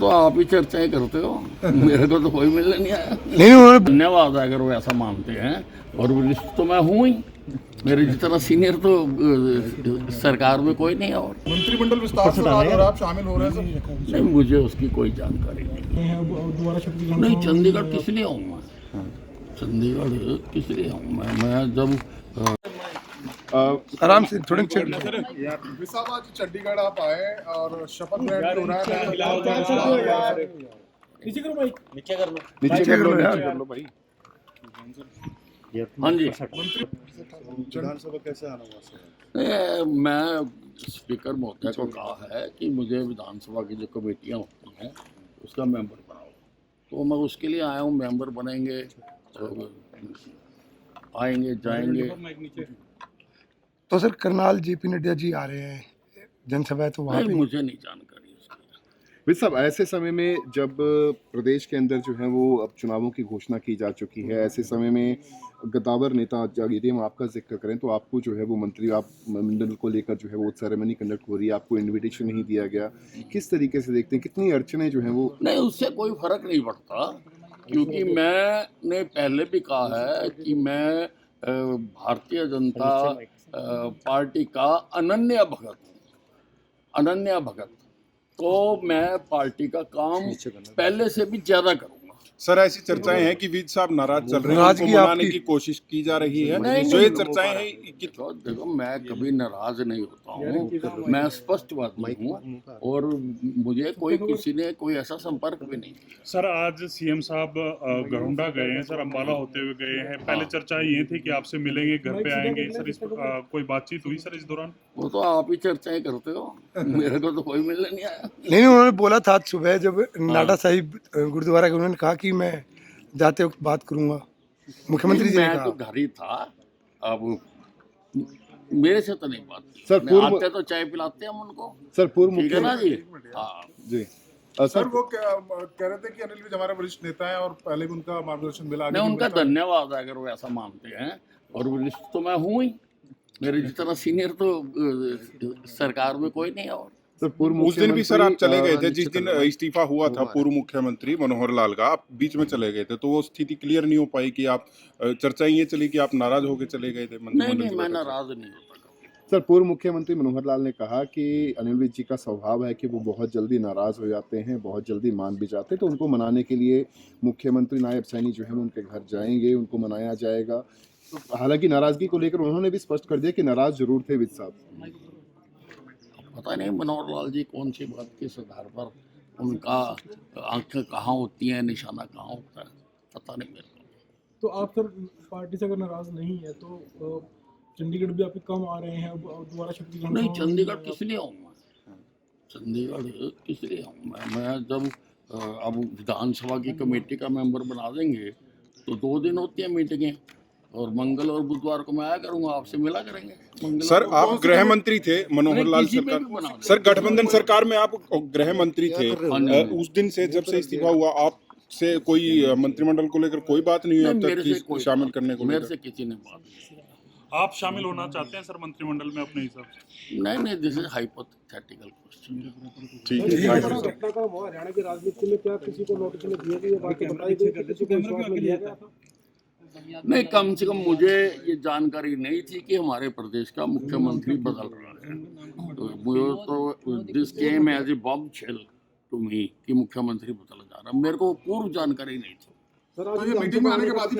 तो आप ही चर्चाएं करते हो, मेरे को तो कोई मिलने नहीं आया। नहीं उन्होंने धन्यवाद है अगर वो ऐसा मानते हैं, और वरिष्ठ तो मैं हूँ ही, मेरे जितना सीनियर तो सरकार में कोई नहीं है। और मंत्रिमंडल विस्तार से बात हो रहा है, आप शामिल हो रहे हैं सर? नहीं, मुझे उसकी कोई जानकारी नहीं। नहीं, चंडीगढ़ किस लिए आऊँ मैं? चंडीगढ़ किस लिए आऊँ मैं जब आराम से थोड़े विसाब आज चंडीगढ़ आप आए और शपथ ग्रहण हो रहा है। नीचे कर लो यार। हाँ जी, विधानसभा कैसे आना हुआ सर? नहीं, मैं स्पीकर महोदय को कहा है कि मुझे विधानसभा की जो कमेटियाँ होती हैं उसका मेंबर बनाओ, तो मैं उसके लिए आया हूँ। मेंबर बनेंगे तो आएंगे जाएंगे। तो सर करनाल जेपी नड्डा जी आ रहे हैं, जनसभा है तो वहाँ नहीं, पे मुझे नहीं जानकारी उसकी। विद साहब, ऐसे समय में जब प्रदेश के अंदर जो है वो अब चुनावों की घोषणा की जा चुकी है, ऐसे समय में गद्दावर नेता यदि हम आपका जिक्र करें तो आपको जो है वो मंत्री आप मंडल को लेकर जो है वो सेरेमनी कंडक्ट हो रही है, आपको इनविटेशन नहीं दिया गया, किस तरीके से देखते हैं, कितनी अड़चने जो है वो? नहीं, उससे कोई फर्क नहीं पड़ता, क्योंकि मैंने पहले भी कहा है कि मैं भारतीय जनता पार्टी का अनन्य भगत हूँ। अनन्य भगत, तो मैं पार्टी का काम पहले से भी ज्यादा करूँगा। सर ऐसी चर्चाएं हैं कि विज साहब नाराज चल रहे हैं, नाराजगी उनको मनाने आपकी- की कोशिश की जा रही है। नहीं, जो ये नहीं, चर्चाएं हैं कि देखो, मैं कभी नाराज नहीं होता हूँ, मैं स्पष्टवादी हूँ, और मुझे कोई किसी ने कोई ऐसा संपर्क भी नहीं किया। सर आज सीएम साहब गरुंडा गए हैं, सर अम्बाला होते हुए गए हैं। पहले चर्चा ये थी कि आपसे मिलेंगे, घर पे आएंगे, सर इस कोई बातचीत हुई सर इस दौरान? वो तो आप ही चर्चाएं करते हो, मेरे को तो कोई मिलने नहीं आया। नहीं उन्होंने बोला था आज सुबह जब नाडा साहिब गुरुद्वारा के, उन्होंने कहा कि मैं जाते वक्त बात करूंगा, मुख्यमंत्री जी ने मैं कहा। तो घर ही था, अब मेरे से तो नहीं बात की। सर, मैं पूर्व- आते तो चाय पिलाते हैं हम उनको, सर पूर्व ठीक है ना मुख्यमंत्री जी? हाँ, जी सर सर वो कह रहे थे कि अनिल विज हमारे वरिष्ठ नेता हैं और पहले भी उनका मार्गदर्शन मिला, आगे नहीं, भी उनका मिलता है। धन्यवाद है अगर वो ऐसा मानते हैं, और वरिष्ठ तो मैं हूँ ही, मेरे जितना सीनियर तो सरकार में कोई नहीं है। और सर पूर्व उस दिन भी सर आप चले गए थे मुख्यमंत्री, जिस दिन इस्तीफा हुआ था पूर्व मुख्यमंत्री मनोहर लाल का, आप बीच में चले गए थे, तो वो स्थिति क्लियर नहीं हो पाई कि आप चर्चाएं ये चली कि आप नाराज होकर चले गए थे नहीं, मंत्रिमंडल नहीं, की मैं बैठक से। नाराज नहीं होता कभी। सर पूर्व मुख्यमंत्री मनोहर लाल ने कहा कि अनिल विज जी का स्वभाव है कि वो बहुत जल्दी नाराज हो जाते हैं, बहुत जल्दी मान भी जाते हैं, तो उनको मनाने के लिए मुख्यमंत्री नायब सैनी जो है वो उनके घर जाएंगे, उनको मनाया जाएगा। तो हालांकि नाराजगी को लेकर उन्होंने भी स्पष्ट कर दिया कि नाराज जरूर थे विज साहब। पता नहीं मनोहर लाल जी कौन सी बात किस आधार पर, उनका आंखें कहाँ होती हैं, निशाना कहाँ होता है, पता नहीं मेरे को। तो आप सर पार्टी से अगर नाराज नहीं है तो चंडीगढ़ भी आपके कम आ रहे हैं, अब दोबारा शपथ ग्रहण नहीं, समारोह चंडीगढ़ में किस लिए आऊँ मैं? चंडीगढ़ किस लिए आऊँ मैं जब अब विधानसभा की कमेटी का मेंबर बना देंगे तो 2 दिन होती है मीटिंगें, और मंगल और बुधवार को मैं आया करूँगा, आपसे मिला करेंगे। मंगल सर और आप बुधवार गृह मंत्री थे मनोहर लाल किसी पे भी सरकार, बना दो। सर गठबंधन सरकार में आप गृह मंत्री थे, हाँ जी। उस दिन से जब से इस्तीफा हुआ आपसे कोई मंत्रिमंडल को लेकर कोई बात नहीं हुई नहीं, अब मेरे तक से कि कोई शामिल बात करने को नहीं, मेरे लेकर? से किसी ने बात नहीं की। आप शामिल होना चाहते हैं सर मंत्रिमंडल में अपने हिसाब से? नहीं, नहीं, दिस इज हाइपोथेटिकल क्वेश्चन। ठीक है। घटना का हुआ हरियाणा की राजनीति में, क्या किसी को नोटिस में दिया गया, बात बताई गई कि किसी को विश्वास में लिया गया था? नहीं, कम से कम मुझे ये जानकारी नहीं थी कि हमारे प्रदेश का मुख्यमंत्री बदल रहा है, तो मुझे तो this came as a bombshell to me कि मुख्यमंत्री बदला जा रहा है, मेरे को पूर्व जानकारी नहीं थी। सर तो ये मीटिंग में आने के बाद ही